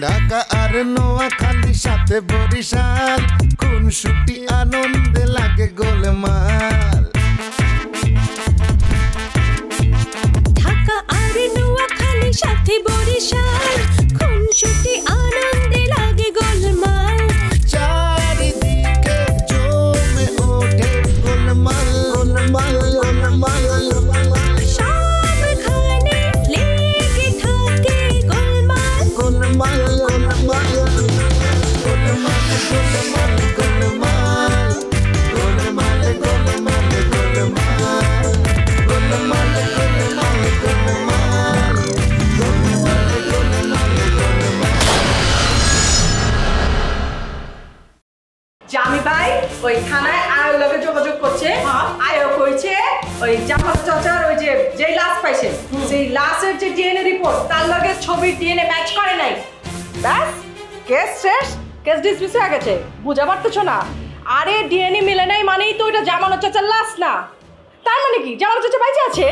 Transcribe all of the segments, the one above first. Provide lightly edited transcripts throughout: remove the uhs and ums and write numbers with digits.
ঢাকা আর নোয়াখালী সাথে বরিশাল, খুনসুটি আনন্দে লাগে গোলমাল। ঢাকা আর নোয়াখালী সাথে বরিশাল, খুনসুটি আনন্দে লাগে গোলমাল। চারিদিকে জমে ওঠে গোলমাল গোলমাল গোলমাল গোলমাল, সবখানে লেগে থাকে গোলমাল গোলমাল গোলমাল গোলমাল গোলমাল গোলমাল গোলমাল গোলমাল গোলমাল গোলমাল জামি ভাই ওই থানায় আয়ের লগে যোগাযোগ করছে। আয়ও কইছে ওই জামাল চাচার ওই যে লাশ পাইছে সেই লাশের যে ডিএনএ রিপোর্ট তার লগে ছবির ডিএনএ ম্যাচ করে নাই। ব্যাস কেস শেষ, কেস ডিসমিস হয়ে গেছে। বুঝা পারতেছো না? আরে ডিএনএ মিলে নাই মানেই তো ওইটা জামাল চাচার লাশ না। তার মানে কি জামাল চাচা বাইচে আছে?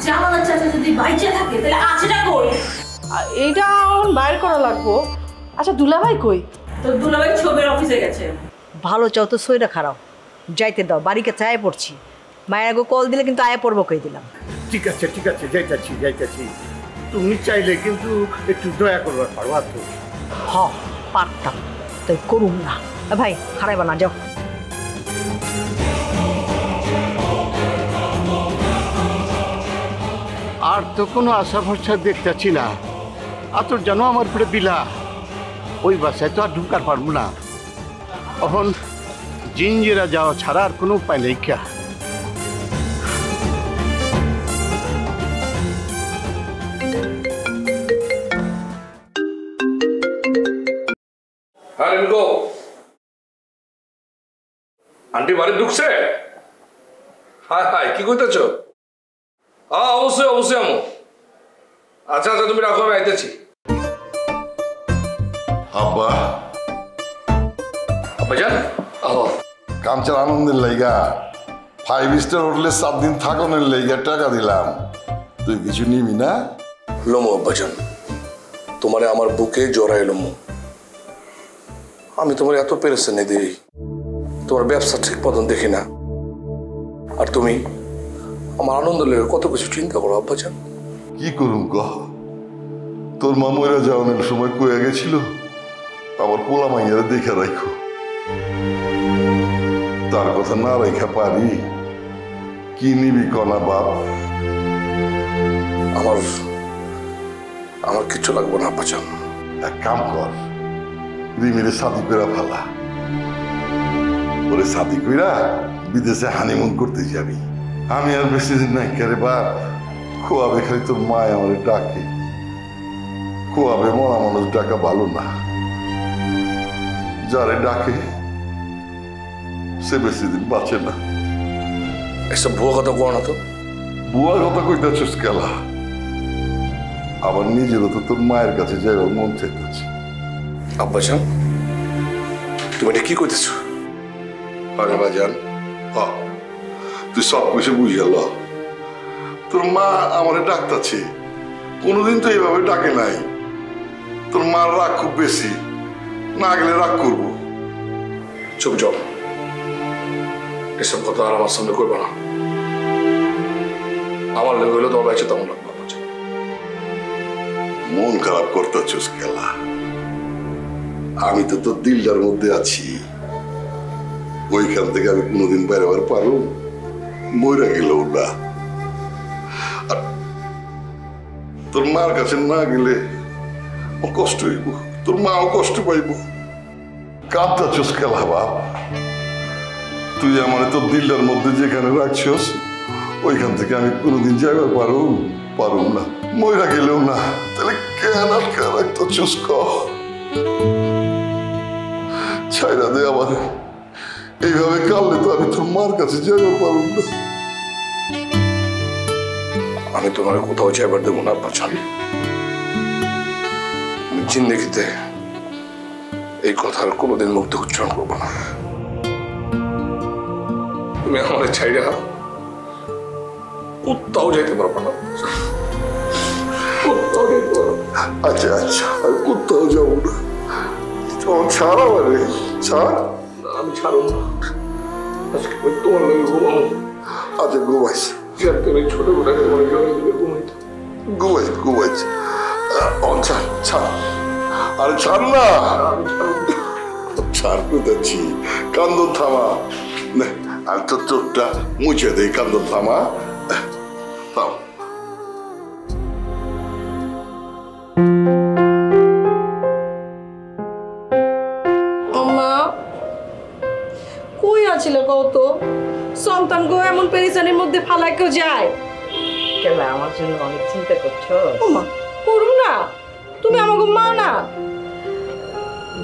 জামাল চাচা যদি বাইচে থাকে তাহলে আছেটা কই? এইটা এখন বাইর করা লাগবো। আচ্ছা দুলাভাই কই? তো দুলাভাই ছবির অফিসে গেছে। ভালো চাও তো সইরা খারাপ যাইতে দাও, বাড়িকে চায় পড়ছি। মায়ের আগে কল দিলে কিন্তু আয়া পড়বো কই দিলাম। ঠিক আছে যাইতাছি যাইতাছি। তুমি চাইলে কিন্তু একটু দয়া করবার পারবা তো? হ পারতাম, তাই করুম না। ভাই হারাইবা না, যাও। আর তো কোনো আশা ভরসা দেখতেছি না। আতর জানো আমার পরে বিলা, ওই বাসায় তো আর ঢুকার পারবো না। এখন জিঞ্জিরা যাওয়া ছাড়া আর কোনো উপায় নেই। কে আন্টি বাড়ি ঢুকছে? হায় হায় কি করতেছ? অবশ্যই অবশ্যই আমো। আচ্ছা আচ্ছা তুমি রাখো, আমি আইতেছি। আব্বা আব্বা জান কামচার আনন্দের লাইগা 5 স্টার হোটেলে 7 দিন থাকনের লাইগা টাকা দিলাম, তুই কিছু নিবি না? লোমো আব্বা জান, তোমারে আমার বুকে জড়াই লোমো। আমি তোমার এত পেরেশানি দিই, তোমার ব্যবসা ঠিক মতন দেখি না, আর তুমি আমার আনন্দ লেগে কত কিছু চিন্তা করো আব্বা জান। কি করুম কহ, তোর মা মইরা যাওয়ানোর সময় কয়ে গেছিল আমার পোলা মাইয়ারা দেখে রাখো। তার কথা না রেখা পারি? কি নিবি কনা বাপ? আমার কিচ্ছু লাগবে না আব্বা জান। এক কাম কর, রিমিরে শাদি কইরা ফালা। ওরে শাদি কইরা বিদেশে হানিমুন করতে যাবি। আমি আর বেশি দিন নাই কেরে বাপ। খোয়াবে খালি তোর মায় আমার ডাকে। খোয়াবে মরা মানুষ ডাকা ভালো না। যারে ডাকে সে বেশি দিন বাঁচে না। এসব ভুয়া কথা কো না তো। বুয়া কথা কইতেছিস কেলা? আবার নিজেরও তো তোর মায়ের কাছে যাইবার মন চাইতেছে। আব্বা জান তুমি এটা কি কইতেছো? আরে বাজান, তুই সব কিছু বুঝে ল। তোর মা আমারে ডাকতাছে, কোনোদিন তো এইভাবে ডাকে নাই। তোর মার রাগ খুব বেশি, না গেলে রাগ করবো। চুপ যাও, এসব কথা আর আমার সামনে করবে না। আমার লেগে হইলে তোমার বাইছে তেমন লাগবে। মন খারাপ করতেছিস খেলা? আমি তো তোর দিলটার মধ্যে আছি। ওইখান থেকে আমি কোনোদিন বেরোবার পারো? মইরা গেল না। তোর মার কাছে না গেলে কষ্ট হইব, তোর মাও কষ্ট পাইব। কাঁদতেছিস খেলা বাপ? তুই আমার তোর দিলটার মধ্যে যেখানে রাখছিস ওইখান থেকে আমি কোনোদিন যাইবার পারুম না। মইরা গেলেও না। তাহলে কেন আটকা রাখতেছিস কহ? ছাইরা দে আমার। এইভাবে কাঁদলে তো আমি তোর মার কাছে যাইবার পারুম না। আমি তোমার কোথাও যাইবার দেবো না বাঁচান। আমি জিন্দেগিতে এই কথার কোনোদিন মুক্ত উচ্চারণ করবো না। তুমি আমার ছাইরা কোথাও যাইতে পারবো না। কোথাও যাইতে পারবো না। আচ্ছা আচ্ছা আমি কোথাও যাবো না ছাড় আমারে ছাড় আমি ছাড়ব না আজকে তোমার লাগে ঘুমাবো আচ্ছা ঘুমাইছে ছোট গোটাকে মনে জড়াই দিলে ঘুমাইতো ঘুমাইছে ছাড় ছাড় আরে ছাড় না ছাড় কোথাচ্ছি কান্দন থামা আর তোর চোখটা মুছে দেই কান্দন থামা থাম মা কই আছিল কত সন্তান গো এমন পেরেশানির মধ্যে ফালাই কেউ যায় কেন আমার জন্য অনেক চিন্তা করছো? ও মা করুন না, তুমি আমাকে মা না।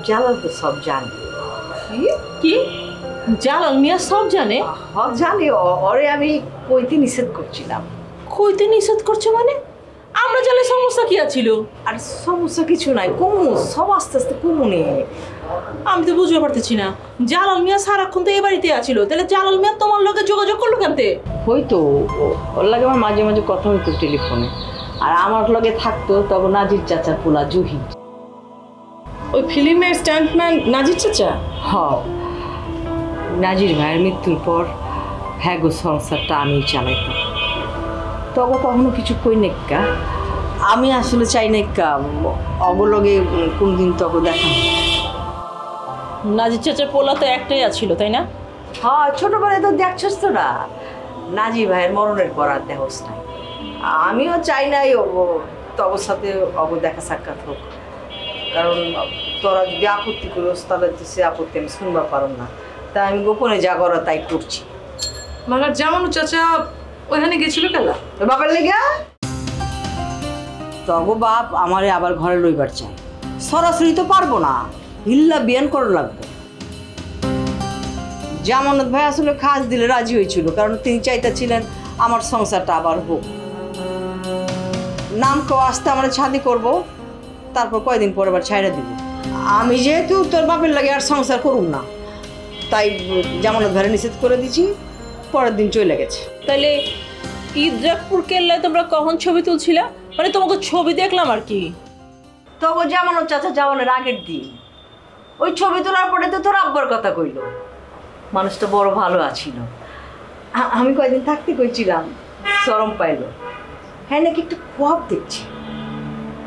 জালাল তো সব জানে। কি জালাল মিয়া সব জানে? জানি, ওরে আমি কইতে নিষেধ করছিলাম। কইতে নিষেধ করছে মানে? আমরা জানলে সমস্যা কি আছিল? আর সমস্যা কিছু নাই, কমু সব আস্তে আস্তে কমুনে। আমি তো বুঝতে পারতেছি না, জালাল মিয়া সারাক্ষণ তো এই বাড়িতে আছিল, তাহলে জালাল মিয়া তোমার লগে যোগাযোগ করলো কেমতে? হয়তো ওর লাগে আমার মাঝে মাঝে কথা হইতো টেলিফোনে, আর আমার লগে থাকতো তখন নাজির চাচার পোলা জুহি। ওই ফিল্মের স্ট্যান্টম্যান নাজির চাচা? হ, নাজির ভাইয়ের মৃত্যুর পর হ্যাঁ গো সংসারটা আমি চালাইতাম। তবে কখনো কিছু কই নেকা, আমি আসলে চাই নেকা অবলগে কোনদিন তবে দেখা। নাজির চাচার পোলা তো একটাই আছিল, তাই না? হ্যাঁ, ছোটবেলায় তো দেখছস তো না, নাজির ভাইয়ের মরণের পর আর দেখস নাই। আমিও চাই নাই তবর সাথে দেখা সাক্ষাৎ হোক, কারণ তোরা যদি আপত্তি করিস তাহলে সে আপত্তি আমি শুনবা পারো না, তাই আমি গোপনে যা করা তাই করছি। মানে জামানু চাচা ওইখানে গেছিল কেলা? বাবার লেগা তগো বাপ আমারে আবার ঘরে লইবার চাই, সরাসরি তো পারবো না, হিল্লা বিয়ান করা লাগবে। জামানত ভাই আসলে খাস দিলে রাজি হয়েছিল, কারণ তিনি চাইতেছিলেন আমার সংসারটা আবার হোক। নাম কেউ আসতে আমরা ছাদি করব, তারপর কয়দিন পর আবার ছাইড়া দিব। আমি যেহেতু তোর বাপের লাগে আর সংসার করুম না, তাই জামানত ভাইরে নিষেধ করে দিছি, পরের দিন চলে গেছে। তাহলে ইদ্রাকপুর কেল্লায় তোমরা কখন ছবি তুলছিলা? মানে তোমাকে ছবি দেখলাম আর কি। তবে জামানত চাচা যাওয়ানোর আগের দিন ওই ছবি তোলার পরে তো তোর আব্বার কথা কইল। মানুষটা বড় ভালো আছিল, আমি কয়দিন থাকতে কইছিলাম, চরম পাইল। হ্যাঁ নাকি একটু খোয়াব দেখছি,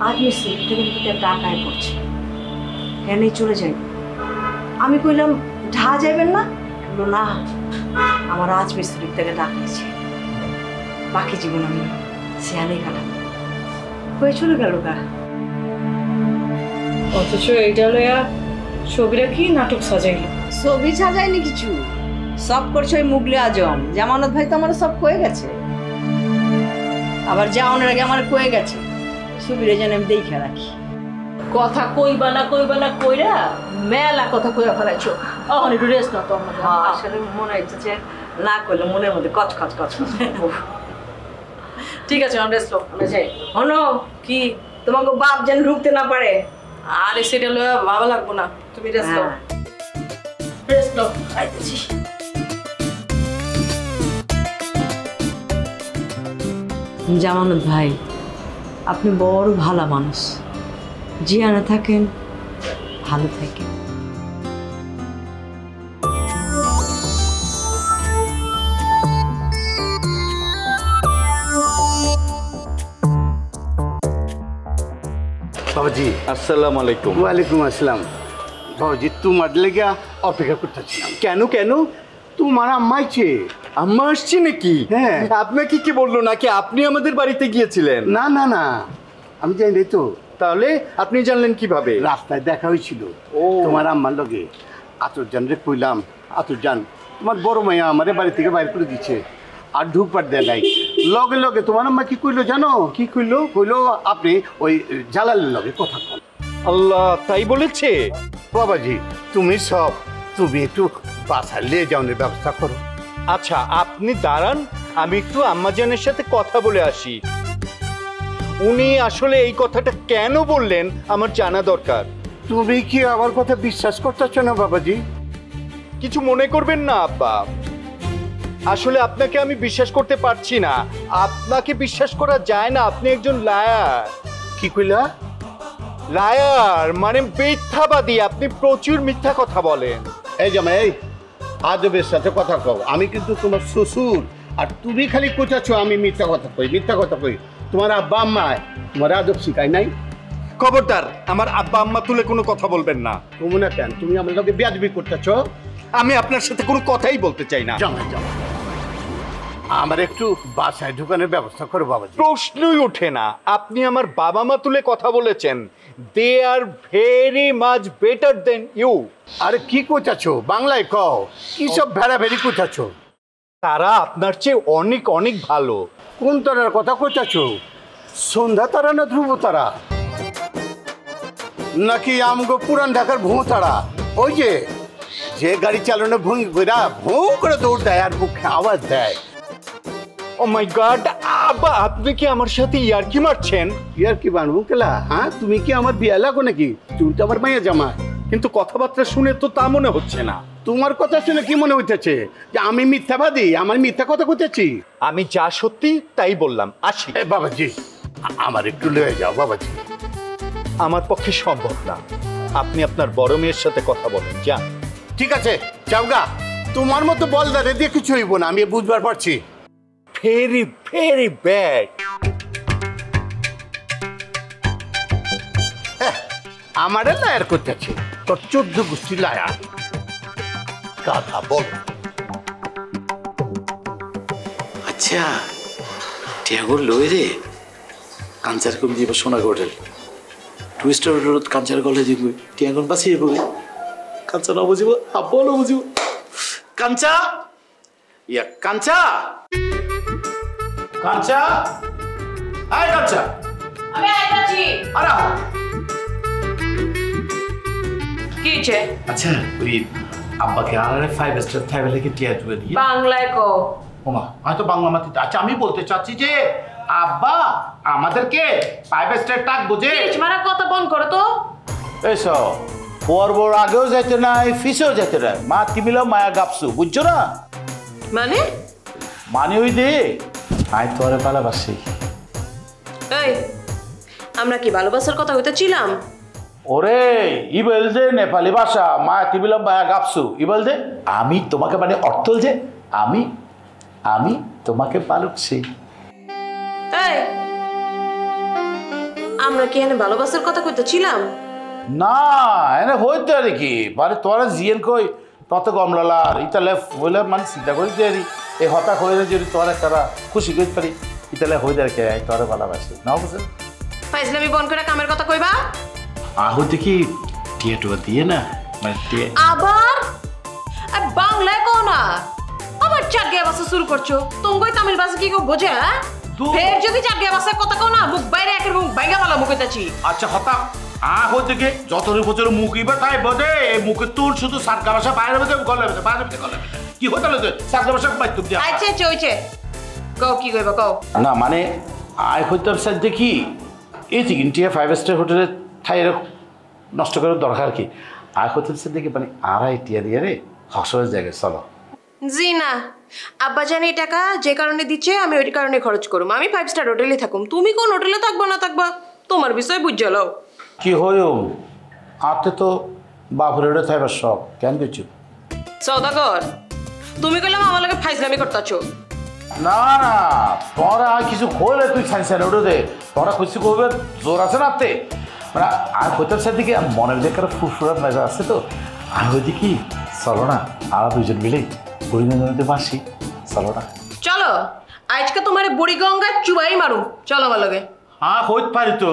আজ মিস্ত্রি থেকে টাকায় পড়ছে, হ্যাঁ নেই চলে যাই। আমি কইলাম ঢা যাইবেন না? বললো না, আমার আজ মিস্ত্রির থেকে ডাকাইছে, বাকি জীবন আমি সেয়ালেই কাটাবো। হয়ে চলে গেল গা। অথচ এইটা লইয়া ছবিরা কি নাটক সাজাইল? ছবি সাজায়নি কিছু, সব করছে ওই মুগলি আজম। জামানত ভাই তো আমার সব কয়ে গেছে, আবার যাওয়ানোর আগে আমার কয়ে গেছে ছবিরে যেন আমি দেখে রাখি। কথা কইবা না কইরা মেলা কথা কইয়া ফেলাইছো। এখন একটু রেস্ট নাও তো। আসলে মনে হচ্ছে যে না করলে মনের মধ্যে কচকচ কচকচ। ঠিক আছে, আমি রেস্ট নাও, আমি যাই। হনো কি তোমাকে বাপ যেন ঢুকতে না পারে। আরে সেটা লইয়া ভাবা লাগবো না, তুমি রেস্ট নাও। রেস্ট নাও, আইতেছি। জামানত ভাই, আপনি বড় ভালো মানুষ, জিয়ানা থাকেন, ভালো থাকেন। বাবাজি আসসালামু আলাইকুম। ওয়ালাইকুম আসসালাম। বাবাজি তোমার লেগে অপেক্ষা করতেছিলাম। কেন কেন? তোমার আম্মাইছে। আম্মা আসছে নাকি? হ্যাঁ। আপনাকে কি বললো নাকি আপনি আমাদের বাড়িতে গিয়েছিলেন? না না না, আমি জানি নাই তো। তাহলে আপনি জানলেন কিভাবে? রাস্তায় দেখা হয়েছিল ও। তোমার আম্মার লগে। আতরজান রে কইলাম, আতরজান তোমার বড় মাইয়া আমারে বাড়ি থেকে বাইর করে দিচ্ছে, আর ঢুকবার দেয় নাই। লগে লগে তোমার আম্মা কি কইলো জানো? কি কইলো? কইলো আপনি ওই জালালের লগে কথা কন। আল্লাহ, তাই বলেছে? বাবাজি তুমি সব, তুমি একটু বাসায় নিয়ে যাওয়ার ব্যবস্থা করো। আচ্ছা আপনি দাঁড়ান, আমি একটু আম্মাজানের সাথে কথা বলে আসি। উনি আসলে এই কথাটা কেন বললেন আমার জানা দরকার। তুমি কি আমার কথা বিশ্বাস করতেছ না বাবাজি? কিছু মনে করবেন না আব্বা, আসলে আপনাকে আমি বিশ্বাস করতে পারছি না। আপনাকে বিশ্বাস করা যায় না, আপনি একজন লায়ার। কি কইলা? লায়ার মানে মিথ্যাবাদী, আপনি প্রচুর মিথ্যা কথা বলেন। এই জামাই আদবের সাথে কথা কও, আমি কিন্তু তোমার শ্বশুর, আর তুমি খালি কোচাচ্ছ আমি মিথ্যা কথা কই। তোমার আব্বা আম্মা তোমার আদব শিখাই নাই? খবরদার, আমার আব্বা আম্মা তুলে কোনো কথা বলবেন না। তুমি না কেন, তুমি আমার লোকে বেয়াদবি করতেছ। আমি আপনার সাথে কোনো কথাই বলতে চাই না। জামাই আমার একটু বাসায় ঢুকানোর ব্যবস্থা করো বাবাজি। প্রশ্নই ওঠে না, আপনি আমার বাবা মা তুলে কথা বলেছেন। They are very much better than you. আরে কি কোচাচ্ছ, বাংলায় কও, কি সব ভেড়াভেড়ি কোচাচ্ছ? তারা আপনার চেয়ে অনেক অনেক ভালো। কোন তারার কথা কোচাচ্ছ? সন্ধ্যা তারা না ধ্রুব তারা, নাকি আমগো পুরান ঢাকার ভুঁ তারা? ওই যে গাড়ি চালানো ভুঁ করে দৌড় দেয় আর মুখে আওয়াজ দেয়। ও মাই গড, আব্বা আপনি কি আমার সাথে ইয়ার্কি মারছেন? ইয়ার্কি বানবো কেলা? হ্যাঁ, তুমি কি আমার বিয়া লাগো নাকি? তুমি তো আমার মাইয়া জামা। কিন্তু কথাবার্তা শুনে তো তা মনে হচ্ছে না। তোমার কথা শুনে কি মনে হইতেছে যে আমি মিথ্যাবাদী, আমার মিথ্যা কথা কইতেছি? আমি যা সত্যি তাই বললাম। আসি। বাবাজি আমার একটু লয়ে যাও বাবাজি। আমার পক্ষে সম্ভব না, আপনি আপনার বড় মেয়ের সাথে কথা বলেন, যান। ঠিক আছে যাওগা, তোমার মতো বলদারে দিয়ে কিছু হইব না, আমি বুঝবার পারছি। Very very bad. আমারে লায়ার করতেছে, তোর 14 গোষ্ঠী লায়ার। কথা বল। আচ্ছা টিয়াগর লই রে কাঞ্চার কম দিব সোনা হোটেল টুইস্টার রোড কাঞ্চার গলে দিব টিয়াগর বাঁচিয়ে বলে কাঞ্চা না বুঝিব আপন না বুঝিব কাঞ্চা ইয়া কাঞ্চা কাঞ্চা আয় কাঞ্চা আমি আইতাছি। আরে কি হইছে? আচ্ছা ওই আব্বাকে আর 5 স্টার ফ্যামিলি কে টিয়া দুয়ে দিয়ে বাংলায় কও। ওমা হয়তো বাংলা মাটিতে। আচ্ছা আমি বলতে চাচ্ছি যে আব্বা আমাদেরকে 5 স্টার টাক বুঝে মারা কথা বন্ধ করো তো। এসো পর্বর আগেও যাইতে নাই ফিসেও যাইতে নাই, মা তিমিলা মায়া গাপসু, বুঝছো না? মানে ওই দে আয় তোরে ভালোবাসি। এই আমরা কি ভালোবাসার কথা হইতেছিলাম? ওরে ই বলছে নেপালি ভাষা মা তিমিলা মায়া গাপসু, ই বলছে আমি তোমাকে মানে অর্থ যে আমি আমি তোমাকে ভালোবাসি। এই আমরা কি এখানে ভালোবাসার কথা কইতেছিলাম? না এনে হইতে আর কি মানে তোরা জিয়েন কই তত কমলালা আর ইতালে হইলে মানে চিন্তা করি যে এই হতাশ হয়ে যদি তোরা তারা খুশি করতে পারি ইতালে হয়ে যায় কে তোরা ভালোবাসি না বুঝেন? ফাইজলামি বন্ধ করে কামের কথা কইবা। আহতে কি টিয়া টুয়া দিয়ে না মানে টিয়া আবার বাংলায় কও না, আবার চারগিয়া ভাষা শুরু করছো। তুমি তামিল ভাষা কি কেউ বোঝে? ফের যদি চারগিয়া ভাষায় কথা কও না মুখ বাইরে একের মুখ বাইঙ্গা ভালো মুখ হইতাছি। আচ্ছা হতা হতে কি যতর বছর মুখ ইবা তাই বোধে এই মুখে তোর শুধু সাতগা ভাষা বাইরে বেঁধে গলে বেঁধে বাইরে বেঁধে গলে বেঁধে কি হতে হলে সাতগা ভাষা বাইতে দিয়া আচ্ছা আচ্ছা হইছে কও কি কইবা কও। না মানে আয় হইতে সাথে দেখি এই চিকেন টিয়া 5 স্টার হোটেলে ঠাই নষ্ট করার দরকার কি? আয় হইতে সাথে দেখি মানে আড়াই টিয়া দিয়ে রে হসরের জায়গায় চলো। জি না, আব্বা জানি টাকা যে কারণে দিচ্ছে আমি ওই কারণে খরচ করুম। আমি 5 স্টার হোটেলে থাকুম, তুমি কোন হোটেলে থাকবা না থাকবা তোমার বিষয় বুঝে লও। কি হইও আতে তো বাপরে ওটা থাকবার শখ কেন কিছু সওদাগর তুমি কইলাম আমার লগে ফাইজলামি করতাছো। না না তোরা কিছু হইলে তুই সাইন্স ওটা দে তোরা খুশি করবে জোর আছে না তে মানে আর হইতার সাথে দিকে মনের দিকে একটা ফুরফুরার মেজা আছে তো আর ওই দিকে চলো না আর দুজন মিলে বুড়িগঙ্গাতে বাসি চলো না। চলো আজকে তোমার বুড়িগঙ্গা চুবাই মারুম, চলো আমার লগে। হ্যাঁ হইতে পারি তো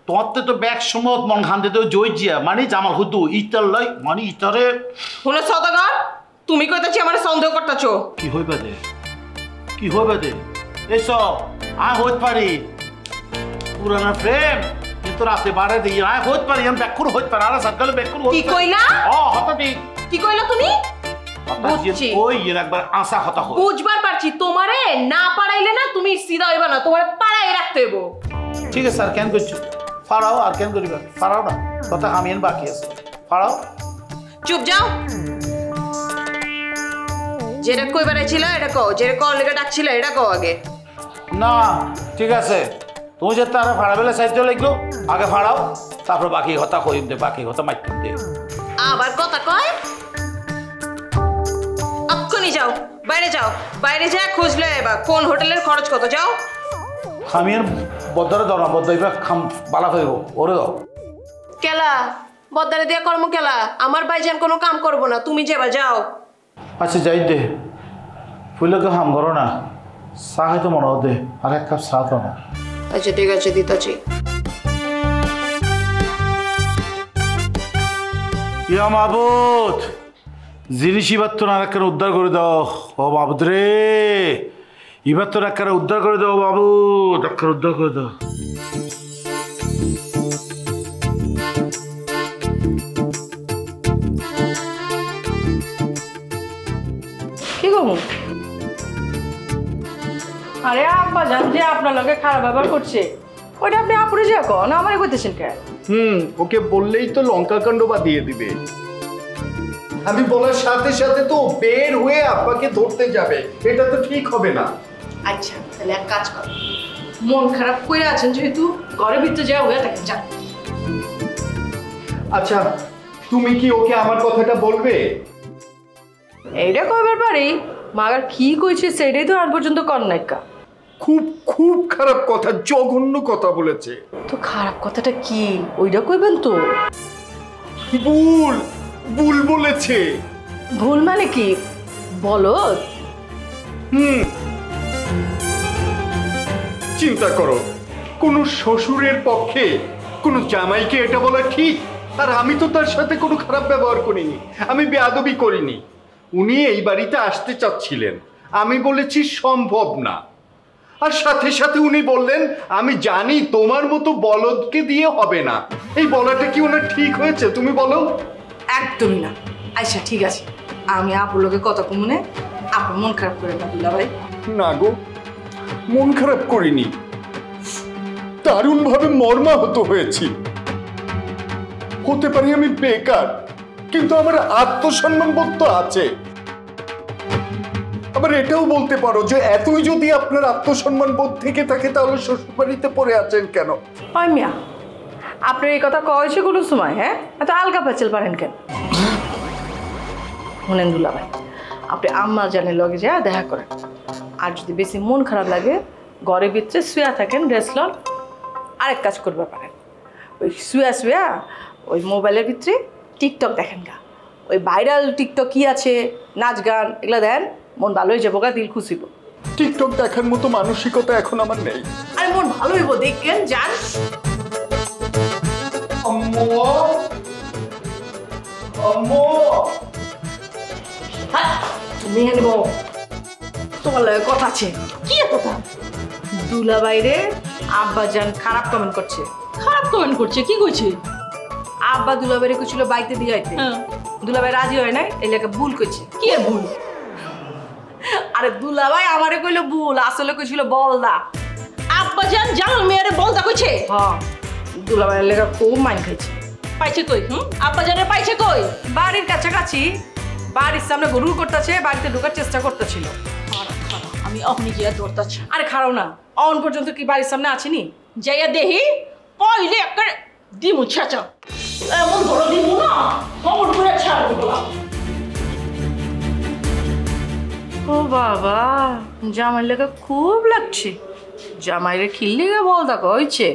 তোমার তো ব্যাগ সময় মন খান দিতে জয় জিয়া মানে জামাল হুদু ইতার লয় মানে ইতারে শুনো সওদাগর তুমি কইতাছি আমার সন্দেহ করতাছো। কি হইবা দে কি হইবা দে এসো হইতে পারি পুরানা প্রেম কিন্তু রাতে বারে দিই হইতে পারি আমি ব্যাকুর হইতে পারি আর সকালে ব্যাকুর কি কইলা? হঠাৎ কি কইলা তুমি? বুঝছি ওই একবার আশা কথা হয় বুঝবার পারছি, তোমারে না পারাইলে না তুমি সিধা হইবা না, তোমারে পাড়াই রাখতে হইব। ঠিক আছে স্যার কেন করছো ফাড়াও আর কেন করিবা ফাড়াও না কথা আমি বাকি আছে ফাড়াও। চুপ যাও, যেটা কইবার ছিল এটা কও, যেটা কল লেগে ডাকছিল এটা কও আগে। না ঠিক আছে তুমি যে তারা ফাড়া বেলা সাইতে লাগলো আগে ফাড়াও তারপর বাকি কথা কইম দে, বাকি কথা মাইতুম দে। আবার কথা কয়? এক্ষুনি যাও, বাইরে যাও, বাইরে যা খুঁজলে এবার কোন হোটেলের খরচ কত, যাও। আমি আর বদ্দারে দাও না, বদ্দা এবার খাম বালা হইব, ওরে দাও। কেলা বদ্দারে দিয়া কর্ম কেলা, আমার ভাইজান কোনো কাম করবো না, তুমি যাবা, যাও। আচ্ছা যাই দে, ফুলকে হাম করো না, চা হয়তো মনে দে, আর এক কাপ চা তো না। আচ্ছা ঠিক আছে, দিতাছি। ইয়া মাবুদ, জিনিস এবার তো আর একটা উদ্ধার করে দাও। ও মাবুদ রে, এবার তো একটা উদ্ধার করে দাও মাবুদ, একটা উদ্ধার করে দাও। কি করবো? আরে আব্বা জান যে আপনার লগে খারাপ ব্যবহার করছে, ওইটা আপনি আপুরে যা কন, আমারে কইতেছেন কেন? ওকে বললেই তো লঙ্কা কাণ্ড বাদিয়ে দিবে। আমি বলার সাথে সাথে তো বের হয়ে আব্বাকে ধরতে যাবে, এটা তো ঠিক হবে না। আচ্ছা তাহলে এক কাজ কর, মন খারাপ করে আছেন যেহেতু ঘরের ভিতরে যা হয়ে থাকেন, যান। আচ্ছা তুমি কি ওকে আমার কথাটা বলবে? এইটা কইবার পারি, মাগার কি কইছে সেটাই তো আর পর্যন্ত কর নাইকা। খুব খুব খারাপ কথা, জঘন্য কথা বলেছে। তো খারাপ কথাটা কি ওইটা কইবেন তো? ভুল ভুল বলেছে। ভুল মানে কি বলো? চিন্তা করো, কোনো শ্বশুরের পক্ষে কোনো জামাইকে এটা বলা ঠিক? আর আমি তো তার সাথে কোনো খারাপ ব্যবহার করিনি, আমি বেয়াদবি করিনি। উনি এই বাড়িতে আসতে চাচ্ছিলেন, আমি বলেছি সম্ভব না। আর সাথে সাথে উনি বললেন আমি জানি তোমার মতো বলদকে দিয়ে হবে না। এই বলাটা কি ওনার ঠিক হয়েছে তুমি বলো? একদমই না। আচ্ছা ঠিক আছে, আমি আপুর লোকে কথা কমনে, আপু মন খারাপ করে না দুলা ভাই। না গো, মন খারাপ করিনি, দারুণভাবে মর্মাহত হয়েছি। হতে পারি আমি বেকার, কিন্তু আমার আত্মসম্মান বোধ তো আছে। আবার এটাও বলতে পারো যে এতই যদি আপনার আত্মসম্মান বোধ থেকে থাকে তাহলে শ্বশুরবাড়িতে পড়ে আছেন কেন? ওই মিয়া, আপনার এই কথা কয়েছে কোনো সময়? হ্যাঁ, এত আলগা প্যাচেল পারেন কেন? শুনেন দুলা ভাই, আপনি আম্মা জানের লগে যা দেখা করেন। আর যদি বেশি মন খারাপ লাগে, ঘরের ভিতরে শুয়া থাকেন, রেস্ট লন। আরেক কাজ করতে পারেন, ওই শুয়া শুয়া ওই মোবাইলের ভিতরে টিকটক দেখেন গা। ওই ভাইরাল টিকটক কি আছে, নাচ গান, এগুলো দেন, মন ভালো হয়ে যাবো গা, দিল খুশিব। টিকটক দেখার মতো মানসিকতা এখন আমার নেই। আরে মন ভালো হইব, দেখেন, যান। তুমি আনবো, তোমার লগে কথা আছে। কি কথা? দুলা বাইরে আব্বা জান খারাপ কমেন্ট করছে। খারাপ কমেন্ট করছে, কি কইছে? আব্বা দুলা বাইরে কইছিল বাইতে দিয়ে আইতে, দুলা ভাই রাজি হয় নাই, এই লেগে ভুল কইছে। কি ভুল? আরে দুলা ভাই আমারে কইলো ভুল, আসলে কইছিল বলদা। আব্বা জান জামাল মেয়েরে বলদা কইছে? হ্যাঁ, দুলা ভাইয়ের লেগে খুব মাইন খাইছে। পাইছে কই? আব্বা জানের পাইছে কই? বাড়ির কাছাকাছি, বাড়ির সামনে গরু করতেছে, বাড়িতে ঢোকার চেষ্টা করতেছিল। আমি অহনি গিয়া ধরতাছি। আরে খারাও না, অন পর্যন্ত কি বাড়ির সামনে আছিনি? যাইয়া দেহি পইলে একটা দিমু ছাচা, এমন ধরো দিমু না, খবর করে ছাড়বো। ও বাবা, জামাই লেগে খুব লাগছে। জামাইরে খিল্লি গে বলদা কইছে।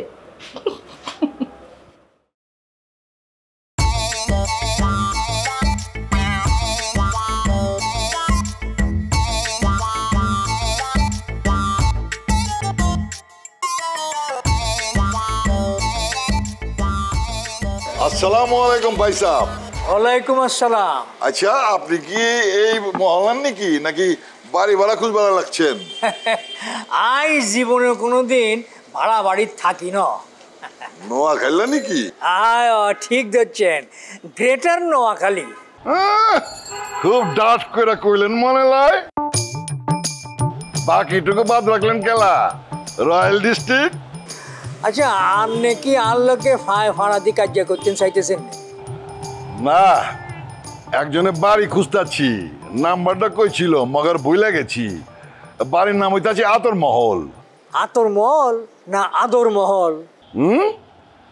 আসসালামু আলাইকুম ভাই সাহেব। ওয়ালাইকুম আসসালাম। আচ্ছা, আপনি কি এই মহল্লার নাকি বাড়ি ভাড়া খুঁজবার লাগছেন? আই জীবনে কোনোদিন ভাড়া বাড়ি থাকি না। নোয়াখালী নাকি? আয় ঠিক ধরছেন, গ্রেটার নোয়াখালী। খুব ডাট করে কইলেন মনে লাই। বাকিটুকু বাদ রাখলেন কেলা? Royal district. আচ্ছা, আপনি কি আল্লোকে ফাড়াদি কার্য করতেন চাইতেছেন? না, একজনের বাড়ি খুঁজতাছি, নাম্বারটা কইছিল মগর ভুলে গেছি। বাড়ির নাম হইতাছে আতর মহল। আতর মহল না আদর মহল?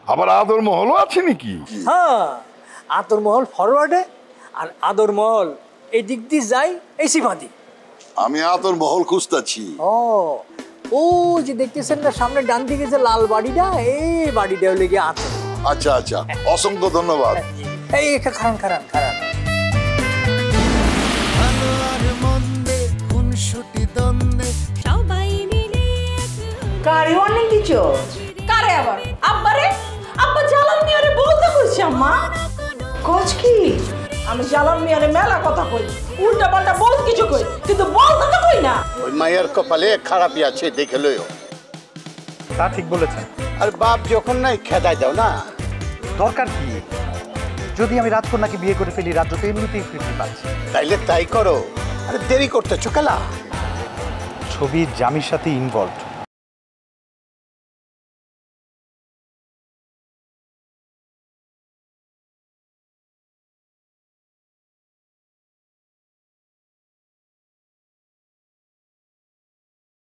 আবার আদর মহলও আছে নাকি? হ্যাঁ, আতর মহল ফরওয়ার্ডে আর আদর মহল এই দিক দিয়ে যাই এই সিফাতি। আমি আদর মহল খুঁজতেছি। ও ও যে দেখতেছেন না সামনে ডান দিকে যে লাল বাড়িটা, এই বাড়িটা হলে গিয়ে আতর। আচ্ছা আচ্ছা, অসংখ্য ধন্যবাদ। এই খারান খারান খারান। সবাই মিলে কারি ওয়ার্নিং দিছো? কারে আবার? আব্বারে? আব্বা জালাল মিয়ারে বলতে কইছে আম্মা। কোচ কি? আমি জালাল মিয়ারে মেলা কথা কই, উল্টা পাল্টা বহুত কিছু কই, কিন্তু বলতে তো কই না। ওই মায়ের কপালে খারাপই আছে, দেখে লইও। তা ঠিক বলেছেন। আর বাপ যখন নাই খেদাই দাও না। দরকার কি? যদি আমি রাজকন্যাকে বিয়ে করে ফেলি, রাজ্য তো এমনিতেই ফিরতে পারছি। তাইলে তাই করো, আরে দেরি করতেছো কেলা? ছবি জামির সাথে ইনভলভড,